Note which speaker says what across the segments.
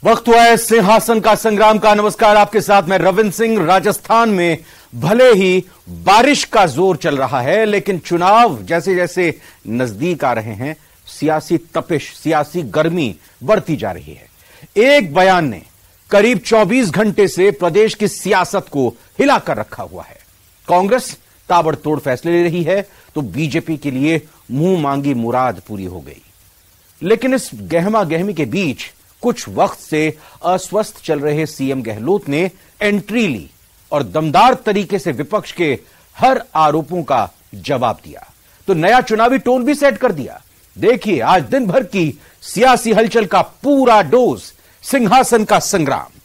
Speaker 1: वक्त हुआ है सिंहासन का संग्राम का। नमस्कार, आपके साथ मैं रविंद्र सिंह। राजस्थान में भले ही बारिश का जोर चल रहा है, लेकिन चुनाव जैसे जैसे नजदीक आ रहे हैं, सियासी तपिश, सियासी गर्मी बढ़ती जा रही है। एक बयान ने करीब 24 घंटे से प्रदेश की सियासत को हिलाकर रखा हुआ है। कांग्रेस ताबड़तोड़ फैसले ले रही है तो बीजेपी के लिए मुंह मांगी मुराद पूरी हो गई। लेकिन इस गहमा गहमी के बीच कुछ वक्त से अस्वस्थ चल रहे सीएम गहलोत ने एंट्री ली और दमदार तरीके से विपक्ष के हर आरोपों का जवाब दिया, तो नया चुनावी टोन भी सेट कर दिया। देखिए आज दिन भर की सियासी हलचल का पूरा डोज, सिंहासन का संग्राम।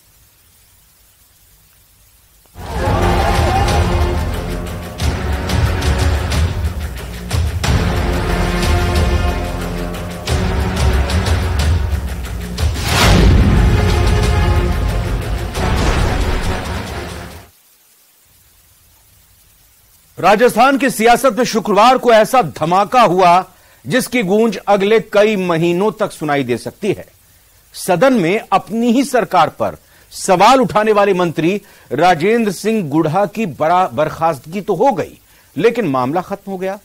Speaker 1: राजस्थान की सियासत में शुक्रवार को ऐसा धमाका हुआ जिसकी गूंज अगले कई महीनों तक सुनाई दे सकती है। सदन में अपनी ही सरकार पर सवाल उठाने वाले मंत्री राजेंद्र सिंह गुढ़ा की बर्खास्तगी तो हो गई, लेकिन मामला खत्म हो गया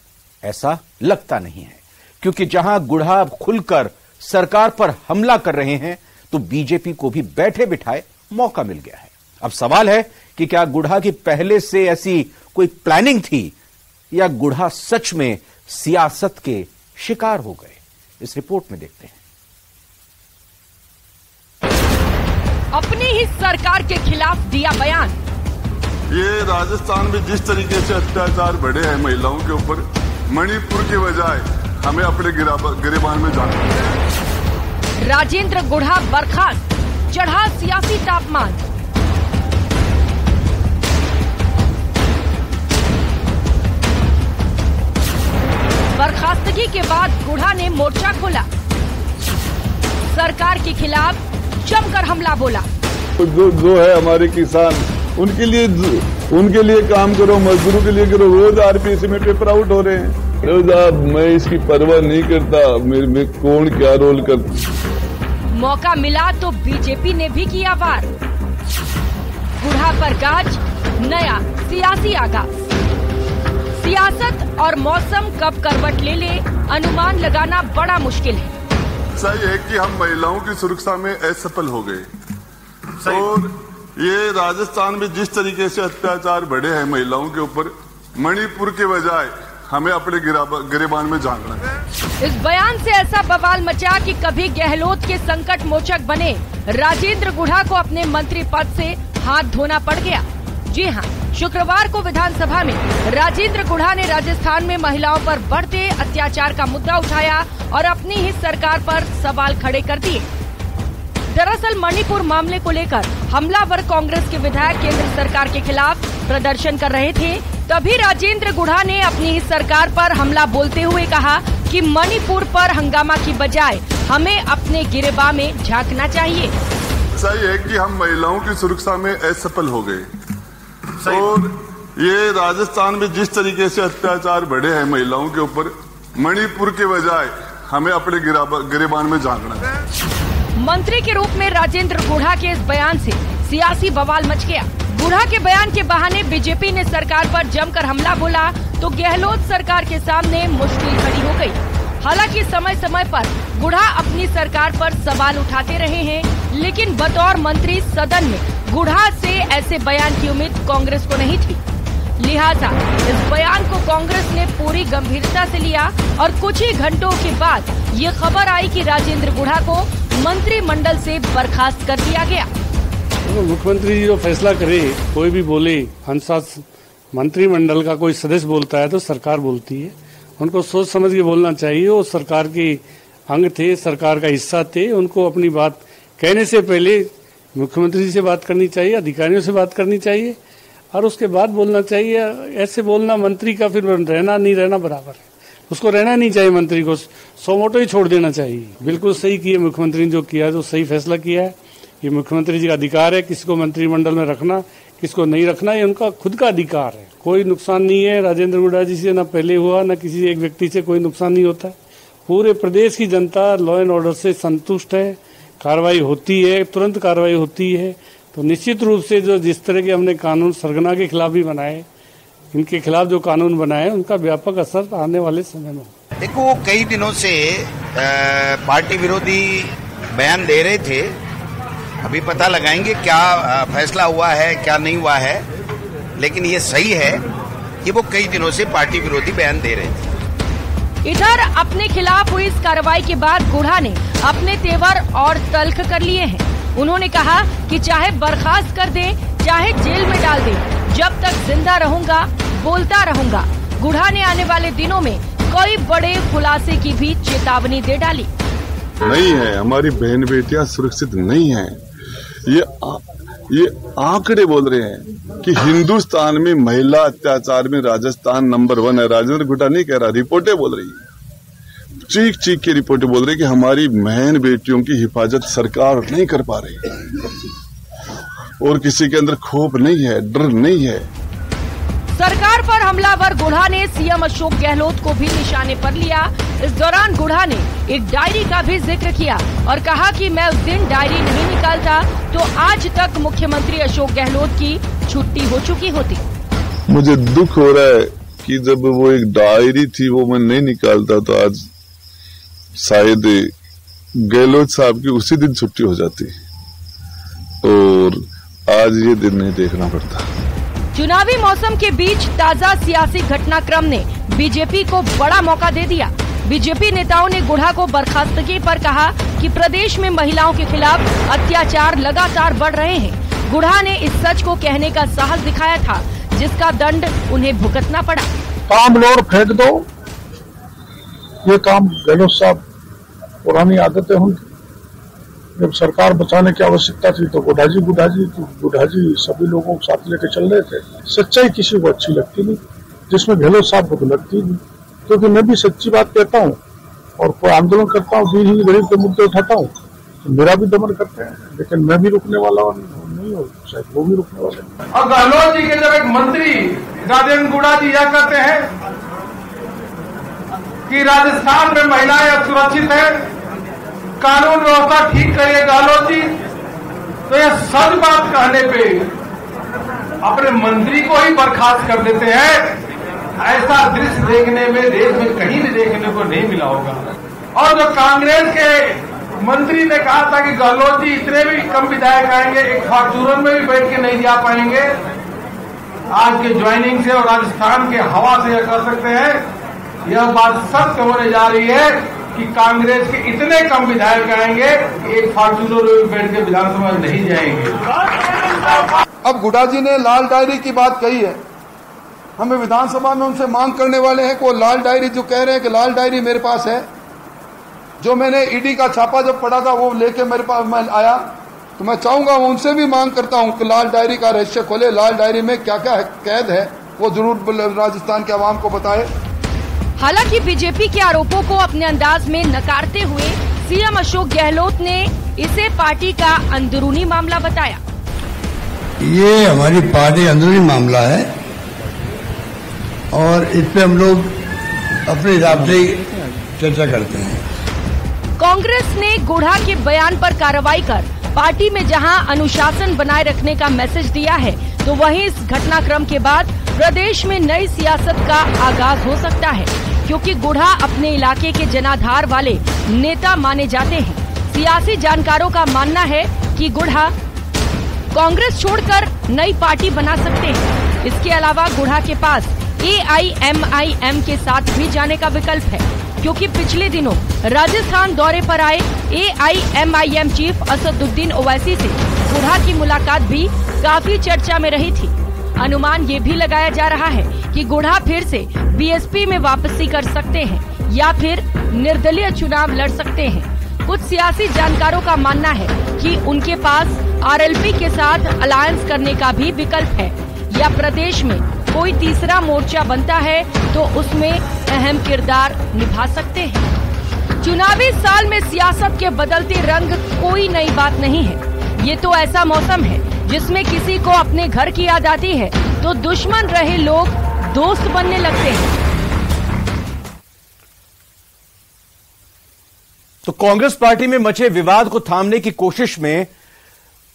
Speaker 1: ऐसा लगता नहीं है, क्योंकि जहां गुढ़ा खुलकर सरकार पर हमला कर रहे हैं तो बीजेपी को भी बैठे बिठाए मौका मिल गया है। अब सवाल है कि क्या गुढ़ा की पहले से ऐसी कोई प्लानिंग थी या गुढ़ा सच में सियासत के शिकार हो गए? इस रिपोर्ट में देखते हैं।
Speaker 2: अपनी ही सरकार के खिलाफ दिया बयान।
Speaker 3: ये राजस्थान में जिस तरीके से अत्याचार बढ़े हैं महिलाओं के ऊपर, मणिपुर के बजाय हमें अपने गिरेबान में जाना है।
Speaker 2: राजेंद्र गुढ़ा बर्खास्त, चढ़ा सियासी तापमान। बर्खास्तगी के बाद गुढ़ा ने मोर्चा खोला, सरकार के खिलाफ जमकर हमला बोला।
Speaker 3: जो है हमारे किसान, उनके लिए काम करो, मजदूरों के लिए करो। रोज आरपीएससी में पेपर आउट हो रहे हैं। रोज मैं इसकी परवाह नहीं करता, मेरे कौन क्या रोल करता।
Speaker 2: मौका मिला तो बीजेपी ने भी किया वार। गुढ़ा पर गाज, नया सियासी आगाज। सियासत और मौसम कब करवट ले ले, अनुमान लगाना बड़ा मुश्किल है।
Speaker 3: सही है कि हम महिलाओं की सुरक्षा में असफल हो गए, और ये राजस्थान में जिस तरीके से अत्याचार बढ़े हैं महिलाओं के ऊपर, मणिपुर के बजाय हमें अपने गिरेबान में झांकना है।
Speaker 2: इस बयान से ऐसा बवाल मचा कि कभी गहलोत के संकट मोचक बने राजेंद्र गुढ़ा को अपने मंत्री पद से हाथ धोना पड़ गया। जी हाँ, शुक्रवार को विधानसभा में राजेंद्र गुढ़ा ने राजस्थान में महिलाओं पर बढ़ते अत्याचार का मुद्दा उठाया और अपनी ही सरकार पर सवाल खड़े कर दिए। दरअसल मणिपुर मामले को लेकर हमलावर कांग्रेस के विधायक केंद्र सरकार के खिलाफ प्रदर्शन कर रहे थे। तभी राजेंद्र गुढ़ा ने अपनी ही सरकार पर हमला बोलते हुए कहा कि मणिपुर पर हंगामा की बजाय हमें अपने गिरेबान में झांकना चाहिए।
Speaker 3: सही है कि हम महिलाओं की सुरक्षा में असफल हो गए, और ये राजस्थान में जिस तरीके से अत्याचार बढ़े हैं महिलाओं के ऊपर, मणिपुर के बजाय हमें अपने गिरेबान में झांकना है।
Speaker 2: मंत्री के रूप में राजेंद्र गुढ़ा के इस बयान से सियासी बवाल मच गया। गुढ़ा के बयान के बहाने बीजेपी ने सरकार पर जमकर हमला बोला तो गहलोत सरकार के सामने मुश्किल खड़ी हो गई। हालांकि समय समय पर गुढ़ा अपनी सरकार पर सवाल उठाते रहे हैं, लेकिन बतौर मंत्री सदन में गुढ़ा से ऐसे बयान की उम्मीद कांग्रेस को नहीं थी। लिहाजा इस बयान को कांग्रेस ने पूरी गंभीरता से लिया और कुछ ही घंटों के बाद ये खबर आई कि राजेंद्र गुढ़ा को मंत्रिमंडल से बर्खास्त कर दिया गया।
Speaker 4: मुख्यमंत्री जी जो फैसला करे, कोई भी बोले, मंत्रिमंडल का कोई सदस्य बोलता है तो सरकार बोलती है। उनको सोच समझ के बोलना चाहिए। वो सरकार के अंग थे, सरकार का हिस्सा थे। उनको अपनी बात कहने से पहले मुख्यमंत्री जी से बात करनी चाहिए, अधिकारियों से बात करनी चाहिए और उसके बाद बोलना चाहिए। ऐसे बोलना मंत्री का फिर रहना नहीं रहना बराबर है, उसको रहना नहीं चाहिए। मंत्री को सो मोटो ही छोड़ देना चाहिए। बिल्कुल सही किया मुख्यमंत्री ने, जो किया है तो सही फैसला किया है। ये मुख्यमंत्री जी का अधिकार है किसी को मंत्रिमंडल में रखना, किसको नहीं रखना, ये उनका खुद का अधिकार है। कोई नुकसान नहीं है राजेंद्र गुढ़ा जी से, ना पहले हुआ, ना किसी एक व्यक्ति से कोई नुकसान नहीं होता है। पूरे प्रदेश की जनता लॉ एंड ऑर्डर से संतुष्ट है, कार्रवाई होती है, तुरंत कार्रवाई होती है। तो निश्चित रूप से जो जिस तरह के हमने कानून सरगना के खिलाफ भी बनाए, इनके खिलाफ जो कानून बनाए उनका व्यापक असर आने वाले समय में।
Speaker 5: देखो, वो कई दिनों से पार्टी विरोधी बयान दे रहे थे। अभी पता लगाएंगे क्या फैसला हुआ है, क्या नहीं हुआ है, लेकिन ये सही है कि वो कई दिनों से पार्टी विरोधी बयान दे रहे थे।
Speaker 2: इधर अपने खिलाफ हुई इस कार्रवाई के बाद गुढ़ा ने अपने तेवर और तल्ख कर लिए हैं। उन्होंने कहा कि चाहे बर्खास्त कर दें, चाहे जेल में डाल दें, जब तक जिंदा रहूंगा बोलता रहूंगा। गुढ़ा ने आने वाले दिनों में कई बड़े खुलासे की भी चेतावनी दे डाली।
Speaker 3: नहीं है, हमारी बहन बेटियां सुरक्षित नहीं है। ये आंकड़े बोल रहे हैं कि हिंदुस्तान में महिला अत्याचार में राजस्थान नंबर 1 है। राजेंद्र गुढ़ा नहीं कह रहा, रिपोर्टें बोल रही है, चीख चीख के रिपोर्टें बोल रही है कि हमारी बहन बेटियों की हिफाजत सरकार नहीं कर पा रही और किसी के अंदर खौफ नहीं है, डर नहीं है।
Speaker 2: सरकार पर हमलावर गुढ़ा ने सीएम अशोक गहलोत को भी निशाने पर लिया। इस दौरान गुढ़ा ने एक डायरी का भी जिक्र किया और कहा कि मैं उस दिन डायरी नहीं निकालता तो आज तक मुख्यमंत्री अशोक गहलोत की छुट्टी हो चुकी होती।
Speaker 3: मुझे दुख हो रहा है कि जब वो एक डायरी थी वो मैं नहीं निकालता तो आज शायद गहलोत साहब की उसी दिन छुट्टी हो जाती और आज ये दिन नहीं देखना पड़ता।
Speaker 2: चुनावी मौसम के बीच ताजा सियासी घटनाक्रम ने बीजेपी को बड़ा मौका दे दिया। बीजेपी नेताओं ने गुढ़ा को बर्खास्तगी पर कहा कि प्रदेश में महिलाओं के खिलाफ अत्याचार लगातार बढ़ रहे हैं। गुढ़ा ने इस सच को कहने का साहस दिखाया था, जिसका दंड उन्हें भुगतना पड़ा।
Speaker 6: काम लो और फेंक दो, ये काम गहलोत साहब पुरानी आदत है उनकी। जब सरकार बचाने की आवश्यकता थी तो गुढ़ा जी सभी लोगों को साथ लेके चल रहे थे। सच्चाई किसी को अच्छी लगती नहीं, जिसमें गहलोत साहब को तो लगती नहीं, क्योंकि मैं भी सच्ची बात कहता हूँ और कोई आंदोलन करता हूँ, दीन गरीब के मुद्दे उठाता हूँ तो मेरा भी दमन करते हैं, लेकिन मैं भी रुकने वाला नहीं हूँ, शायद वो भी रुकने वाले नहीं।
Speaker 7: और गहलोत जी के जब एक मंत्री राजेंद्र गुढ़ा जी यह कहते हैं कि राजस्थान में महिलाएं असुरक्षित है, कानून व्यवस्था ठीक करिए गहलोत जी, तो यह सच बात कहने पे अपने मंत्री को ही बर्खास्त कर देते हैं। ऐसा दृश्य देखने में देश में कहीं भी देखने को नहीं मिला होगा। और जो कांग्रेस के मंत्री ने कहा था कि गहलोत जी इतने भी कम विधायक आएंगे, एक फॉर्चूनर में भी बैठ के नहीं जा पाएंगे, आज के ज्वाइनिंग से और राजस्थान के हवा से यह कर सकते हैं। यह बात सत्य होने जा रही है कि कांग्रेस के इतने कम विधायक आएंगे कि एक फॉर्चूनर में भी बैठ के विधानसभा में नहीं जाएंगे।
Speaker 8: अब गुढ़ा जी ने लाल डायरी की बात कही है, हमें विधानसभा में उनसे मांग करने वाले हैं कि वो लाल डायरी जो कह रहे हैं कि लाल डायरी मेरे पास है, जो मैंने ईडी का छापा जब पड़ा था वो लेके मेरे पास मैं आया, तो मैं चाहूंगा उनसे भी मांग करता हूं कि लाल डायरी का रहस्य खोले, लाल डायरी में क्या क्या कैद है वो जरूर राजस्थान के आवाम को बताए।
Speaker 2: हालांकि बीजेपी के आरोपों को अपने अंदाज में नकारते हुए सीएम अशोक गहलोत ने इसे पार्टी का अंदरूनी मामला बताया।
Speaker 9: ये हमारी पार्टी अंदरूनी मामला है और इस पे हम लोग अपने हिसाब से चर्चा करते हैं।
Speaker 2: कांग्रेस ने गुढ़ा के बयान पर कार्रवाई कर पार्टी में जहां अनुशासन बनाए रखने का मैसेज दिया है, तो वहीं इस घटनाक्रम के बाद प्रदेश में नई सियासत का आगाज हो सकता है, क्योंकि गुढ़ा अपने इलाके के जनाधार वाले नेता माने जाते हैं। सियासी जानकारों का मानना है कि गुढ़ा कांग्रेस छोड़कर नई पार्टी बना सकते हैं। इसके अलावा गुढ़ा के पास AIMIM के साथ भी जाने का विकल्प है, क्योंकि पिछले दिनों राजस्थान दौरे पर आए AIMIM चीफ असदुद्दीन ओवैसी से गुढ़ा की मुलाकात भी काफी चर्चा में रही थी। अनुमान ये भी लगाया जा रहा है कि गुढ़ा फिर से BSP में वापसी कर सकते हैं या फिर निर्दलीय चुनाव लड़ सकते हैं। कुछ सियासी जानकारों का मानना है कि उनके पास RLP के साथ अलायंस करने का भी विकल्प है, या प्रदेश में कोई तीसरा मोर्चा बनता है तो उसमें अहम किरदार निभा सकते हैं। चुनावी साल में सियासत के बदलते रंग कोई नई बात नहीं है। ये तो ऐसा मौसम है जिसमें किसी को अपने घर की याद आती है तो दुश्मन रहे लोग दोस्त बनने लगते हैं।
Speaker 1: तो कांग्रेस पार्टी में मचे विवाद को थामने की कोशिश में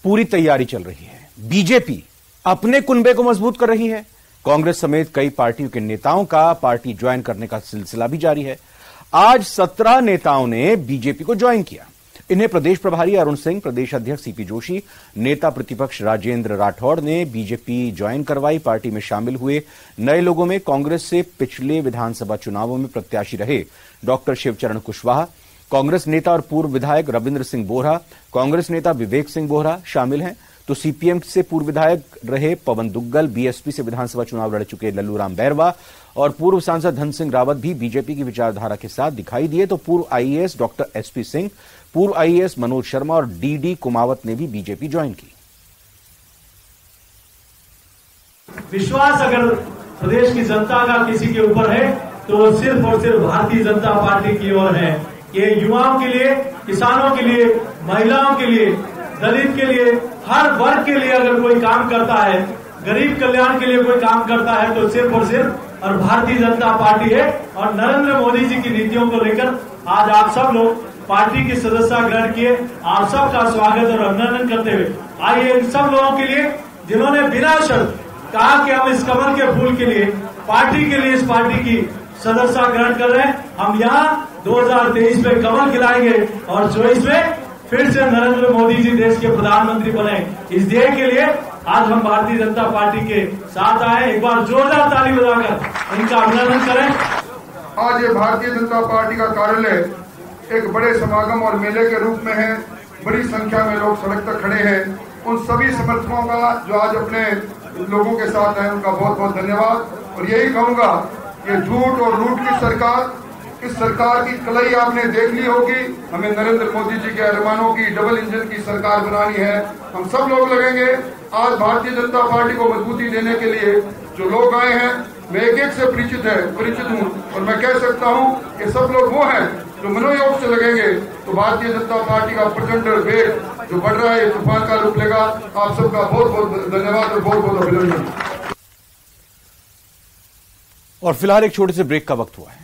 Speaker 1: पूरी तैयारी चल रही है। बीजेपी अपने कुनबे को मजबूत कर रही है। कांग्रेस समेत कई पार्टियों के नेताओं का पार्टी ज्वाइन करने का सिलसिला भी जारी है। आज 17 नेताओं ने बीजेपी को ज्वाइन किया। इन्हें प्रदेश प्रभारी अरुण सिंह, प्रदेश अध्यक्ष सीपी जोशी, नेता प्रतिपक्ष राजेंद्र राठौड़ ने बीजेपी ज्वाइन करवाई। पार्टी में शामिल हुए नए लोगों में कांग्रेस से पिछले विधानसभा चुनावों में प्रत्याशी रहे डॉक्टर शिवचरण कुशवाहा, कांग्रेस नेता और पूर्व विधायक रविंद्र सिंह बोहरा, कांग्रेस नेता विवेक सिंह बोहरा शामिल हैं। तो सीपीएम से पूर्व विधायक रहे पवन दुग्गल, बीएसपी से विधानसभा चुनाव लड़ चुके लल्लूराम बैरवा और पूर्व सांसद धन सिंह रावत भी बीजेपी की विचारधारा के साथ दिखाई दिए। तो पूर्व आईएएस डॉक्टर एसपी सिंह, पूर्व आईएएस मनोज शर्मा और डीडी कुमावत ने भी बीजेपी ज्वाइन की।
Speaker 10: विश्वास अगर प्रदेश की जनता का किसी के ऊपर है तो वो सिर्फ और सिर्फ भारतीय जनता पार्टी की ओर है। ये युवाओं के लिए, किसानों के लिए, महिलाओं के लिए, दलित के लिए, हर वर्ग के लिए अगर कोई काम करता है, गरीब कल्याण के लिए कोई काम करता है तो सिर्फ और सिर्फ और भारतीय जनता पार्टी है। और नरेंद्र मोदी जी की नीतियों को लेकर आज आप सब लोग पार्टी की सदस्यता ग्रहण किए। आप सबका स्वागत और अभिनंदन करते हुए आइए इन सब लोगों के लिए जिन्होंने बिना शर्त कहा कि हम इस कमल के फूल के लिए, पार्टी के लिए इस पार्टी की सदस्यता ग्रहण कर रहे हैं। हम यहाँ 2023 में कमल खिलाएंगे और 24 में फिर से नरेंद्र मोदी जी देश के प्रधानमंत्री बने। इस ध्येय के लिए आज हम भारतीय जनता पार्टी के साथ आए। एक बार जोरदार ताली बजाकर इनका अभिनंदन करें।
Speaker 8: आज ये भारतीय जनता पार्टी का कार्यालय एक बड़े समागम और मेले के रूप में है। बड़ी संख्या में लोग सड़क तक खड़े हैं। उन सभी समर्थकों का जो आज अपने लोगों के साथ है उनका बहुत बहुत धन्यवाद। और यही कहूंगा, ये झूठ और लूट की सरकार, इस सरकार की कलई आपने देख ली होगी। हमें नरेंद्र मोदी जी के अरमानों की डबल इंजन की सरकार बनानी है। हम सब लोग लगेंगे। आज भारतीय जनता पार्टी को मजबूती देने के लिए जो लोग आए हैं, मैं एक एक से परिचित हूँ और मैं कह सकता हूँ कि सब लोग वो हैं जो मनोयोग से लगेंगे तो भारतीय जनता पार्टी का प्रचंड वेग जो बढ़ रहा है तूफान का रूप लेगा। आप सबका बहुत बहुत धन्यवाद और बहुत बहुत अभिनंदन।
Speaker 1: और फिलहाल एक छोटे से ब्रेक का वक्त हुआ है।